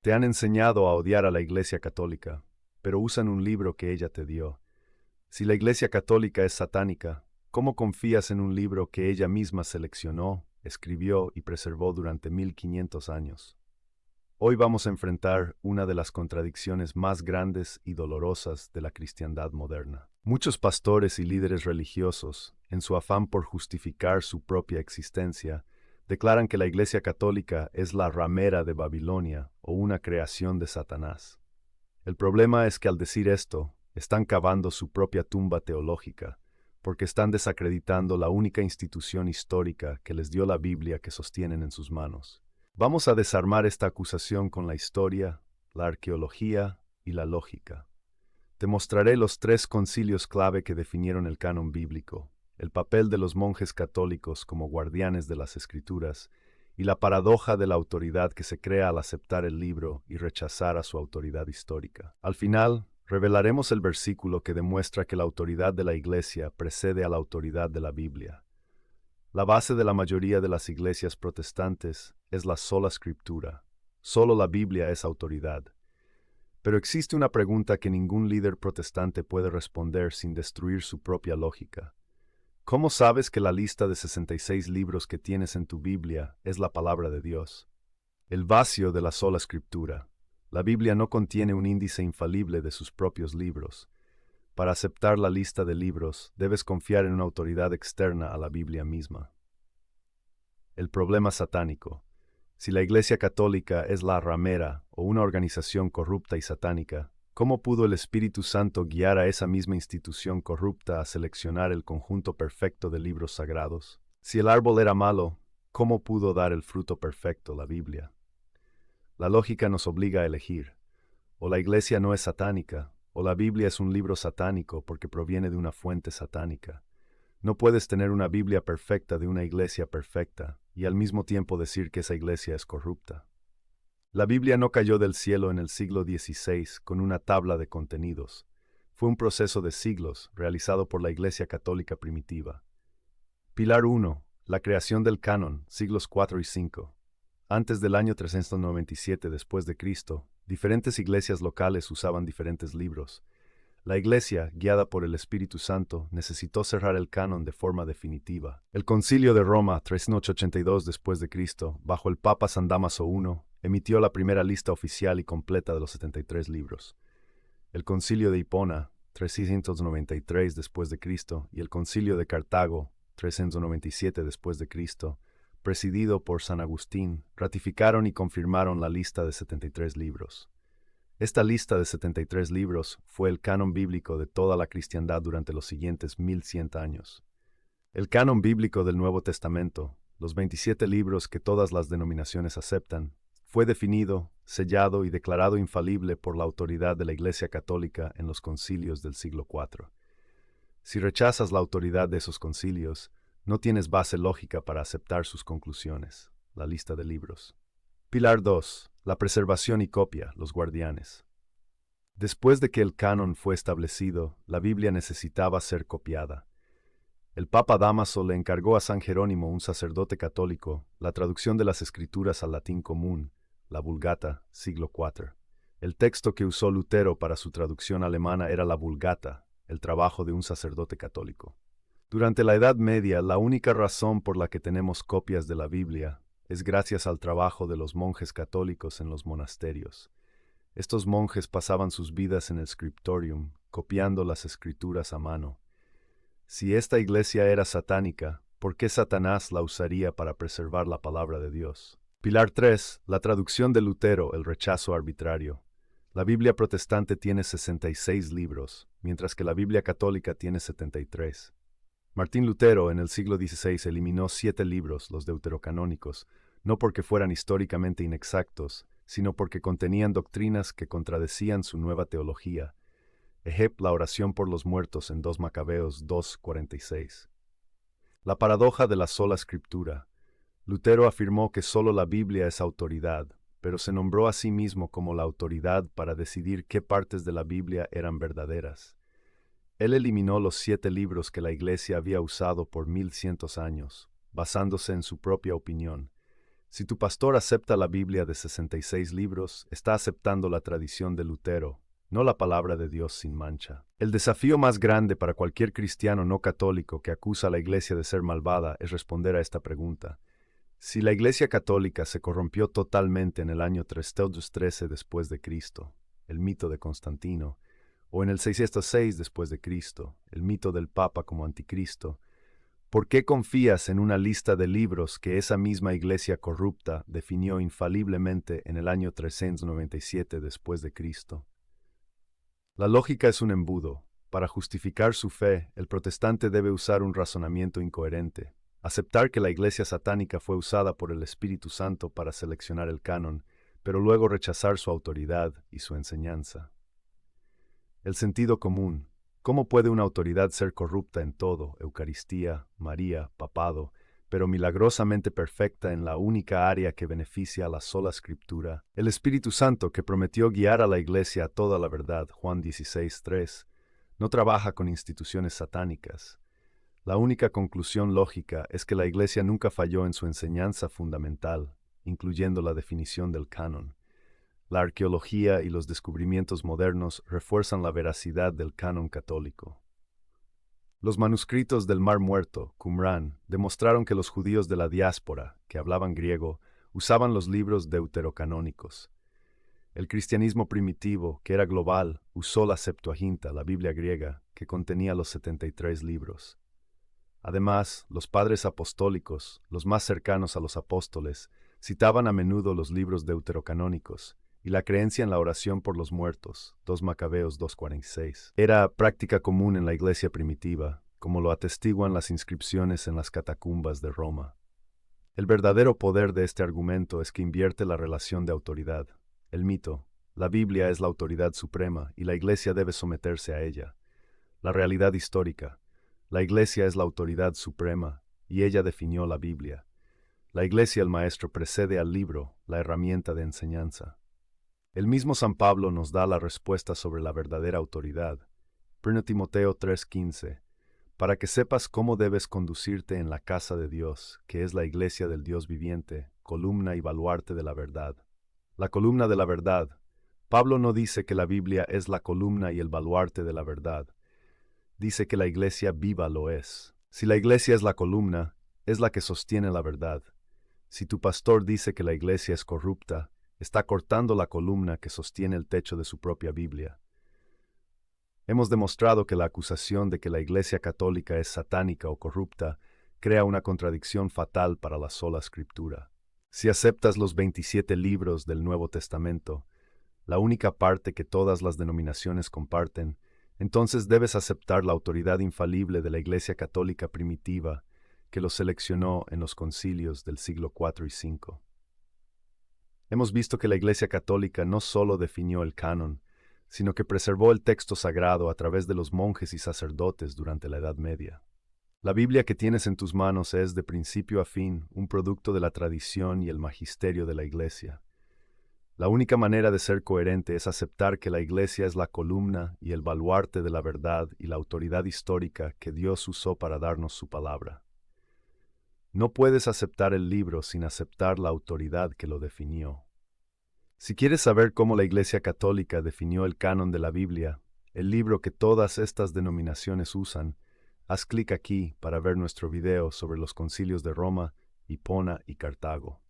Te han enseñado a odiar a la Iglesia Católica, pero usan un libro que ella te dio. Si la Iglesia Católica es satánica, ¿cómo confías en un libro que ella misma seleccionó, escribió y preservó durante 1500 años? Hoy vamos a enfrentar una de las contradicciones más grandes y dolorosas de la cristiandad moderna. Muchos pastores y líderes religiosos, en su afán por justificar su propia existencia, declaran que la Iglesia Católica es la ramera de Babilonia o una creación de Satanás. El problema es que al decir esto, están cavando su propia tumba teológica, porque están desacreditando la única institución histórica que les dio la Biblia que sostienen en sus manos. Vamos a desarmar esta acusación con la historia, la arqueología y la lógica. Te mostraré los tres concilios clave que definieron el canon bíblico, el papel de los monjes católicos como guardianes de las Escrituras y la paradoja de la autoridad que se crea al aceptar el libro y rechazar a su autoridad histórica. Al final, revelaremos el versículo que demuestra que la autoridad de la Iglesia precede a la autoridad de la Biblia. La base de la mayoría de las iglesias protestantes es la sola escritura. Solo la Biblia es autoridad. Pero existe una pregunta que ningún líder protestante puede responder sin destruir su propia lógica. ¿Cómo sabes que la lista de 66 libros que tienes en tu Biblia es la palabra de Dios? El vacío de la sola escritura. La Biblia no contiene un índice infalible de sus propios libros. Para aceptar la lista de libros, debes confiar en una autoridad externa a la Biblia misma. El problema satánico. Si la Iglesia Católica es la ramera o una organización corrupta y satánica, ¿cómo pudo el Espíritu Santo guiar a esa misma institución corrupta a seleccionar el conjunto perfecto de libros sagrados? Si el árbol era malo, ¿cómo pudo dar el fruto perfecto, la Biblia? La lógica nos obliga a elegir. O la Iglesia no es satánica, o la Biblia es un libro satánico porque proviene de una fuente satánica. No puedes tener una Biblia perfecta de una iglesia perfecta y al mismo tiempo decir que esa iglesia es corrupta. La Biblia no cayó del cielo en el siglo XVI con una tabla de contenidos. Fue un proceso de siglos realizado por la Iglesia Católica primitiva. Pilar 1. La creación del canon, siglos 4 y 5. Antes del año 397 después de Cristo, diferentes iglesias locales usaban diferentes libros. La Iglesia, guiada por el Espíritu Santo, necesitó cerrar el canon de forma definitiva. El Concilio de Roma, 382 después de Cristo, bajo el Papa San Dámaso I, emitió la primera lista oficial y completa de los 73 libros. El Concilio de Hipona, 393 después de Cristo, y el Concilio de Cartago, 397 después de Cristo, presidido por San Agustín, ratificaron y confirmaron la lista de 73 libros. Esta lista de 73 libros fue el canon bíblico de toda la cristiandad durante los siguientes 1100 años. El canon bíblico del Nuevo Testamento, los 27 libros que todas las denominaciones aceptan, fue definido, sellado y declarado infalible por la autoridad de la Iglesia Católica en los concilios del siglo IV. Si rechazas la autoridad de esos concilios, no tienes base lógica para aceptar sus conclusiones. La lista de libros. Pilar 2. La preservación y copia, los guardianes. Después de que el canon fue establecido, la Biblia necesitaba ser copiada. El Papa Dámaso le encargó a San Jerónimo, un sacerdote católico, la traducción de las Escrituras al latín común, la Vulgata, siglo IV. El texto que usó Lutero para su traducción alemana era la Vulgata, el trabajo de un sacerdote católico. Durante la Edad Media, la única razón por la que tenemos copias de la Biblia es gracias al trabajo de los monjes católicos en los monasterios. Estos monjes pasaban sus vidas en el scriptorium, copiando las escrituras a mano. Si esta iglesia era satánica, ¿por qué Satanás la usaría para preservar la palabra de Dios? Pilar 3. La traducción de Lutero, el rechazo arbitrario. La Biblia protestante tiene 66 libros, mientras que la Biblia católica tiene 73. Martín Lutero en el siglo XVI eliminó 7 libros, los deuterocanónicos, no porque fueran históricamente inexactos, sino porque contenían doctrinas que contradecían su nueva teología. Ejemplo, la oración por los muertos en 2 Macabeos 2:46. La paradoja de la sola escritura. Lutero afirmó que solo la Biblia es autoridad, pero se nombró a sí mismo como la autoridad para decidir qué partes de la Biblia eran verdaderas. Él eliminó los 7 libros que la Iglesia había usado por 1100 años, basándose en su propia opinión. Si tu pastor acepta la Biblia de 66 libros, está aceptando la tradición de Lutero, no la palabra de Dios sin mancha. El desafío más grande para cualquier cristiano no católico que acusa a la Iglesia de ser malvada es responder a esta pregunta. Si la Iglesia católica se corrompió totalmente en el año 313 después de Cristo, el mito de Constantino, o en el 606 después de Cristo, el mito del Papa como anticristo, ¿por qué confías en una lista de libros que esa misma Iglesia corrupta definió infaliblemente en el año 397 después de Cristo? La lógica es un embudo. Para justificar su fe, el protestante debe usar un razonamiento incoherente, aceptar que la Iglesia satánica fue usada por el Espíritu Santo para seleccionar el canon, pero luego rechazar su autoridad y su enseñanza. El sentido común. ¿Cómo puede una autoridad ser corrupta en todo, Eucaristía, María, papado, pero milagrosamente perfecta en la única área que beneficia a la sola Escritura? El Espíritu Santo, que prometió guiar a la Iglesia a toda la verdad, Juan 16:3, no trabaja con instituciones satánicas. La única conclusión lógica es que la Iglesia nunca falló en su enseñanza fundamental, incluyendo la definición del canon. La arqueología y los descubrimientos modernos refuerzan la veracidad del canon católico. Los manuscritos del Mar Muerto, Qumrán, demostraron que los judíos de la diáspora, que hablaban griego, usaban los libros deuterocanónicos. El cristianismo primitivo, que era global, usó la Septuaginta, la Biblia griega, que contenía los 73 libros. Además, los padres apostólicos, los más cercanos a los apóstoles, citaban a menudo los libros deuterocanónicos, y la creencia en la oración por los muertos, 2 Macabeos 2:46, era práctica común en la iglesia primitiva, como lo atestiguan las inscripciones en las catacumbas de Roma. El verdadero poder de este argumento es que invierte la relación de autoridad. El mito, la Biblia es la autoridad suprema y la iglesia debe someterse a ella. La realidad histórica, la iglesia es la autoridad suprema y ella definió la Biblia. La iglesia, el maestro, precede al libro, la herramienta de enseñanza. El mismo San Pablo nos da la respuesta sobre la verdadera autoridad. 1 Timoteo 3:15, para que sepas cómo debes conducirte en la casa de Dios, que es la iglesia del Dios viviente, columna y baluarte de la verdad. La columna de la verdad. Pablo no dice que la Biblia es la columna y el baluarte de la verdad. Dice que la iglesia viva lo es. Si la iglesia es la columna, es la que sostiene la verdad. Si tu pastor dice que la iglesia es corrupta, está cortando la columna que sostiene el techo de su propia Biblia. Hemos demostrado que la acusación de que la Iglesia católica es satánica o corrupta crea una contradicción fatal para la sola Escritura. Si aceptas los 27 libros del Nuevo Testamento, la única parte que todas las denominaciones comparten, entonces debes aceptar la autoridad infalible de la Iglesia católica primitiva que los seleccionó en los concilios del siglo IV y V. Hemos visto que la Iglesia católica no solo definió el canon, sino que preservó el texto sagrado a través de los monjes y sacerdotes durante la Edad Media. La Biblia que tienes en tus manos es, de principio a fin, un producto de la tradición y el magisterio de la Iglesia. La única manera de ser coherente es aceptar que la Iglesia es la columna y el baluarte de la verdad y la autoridad histórica que Dios usó para darnos su palabra. No puedes aceptar el libro sin aceptar la autoridad que lo definió. Si quieres saber cómo la Iglesia Católica definió el canon de la Biblia, el libro que todas estas denominaciones usan, haz clic aquí para ver nuestro video sobre los concilios de Roma, Hipona y Cartago.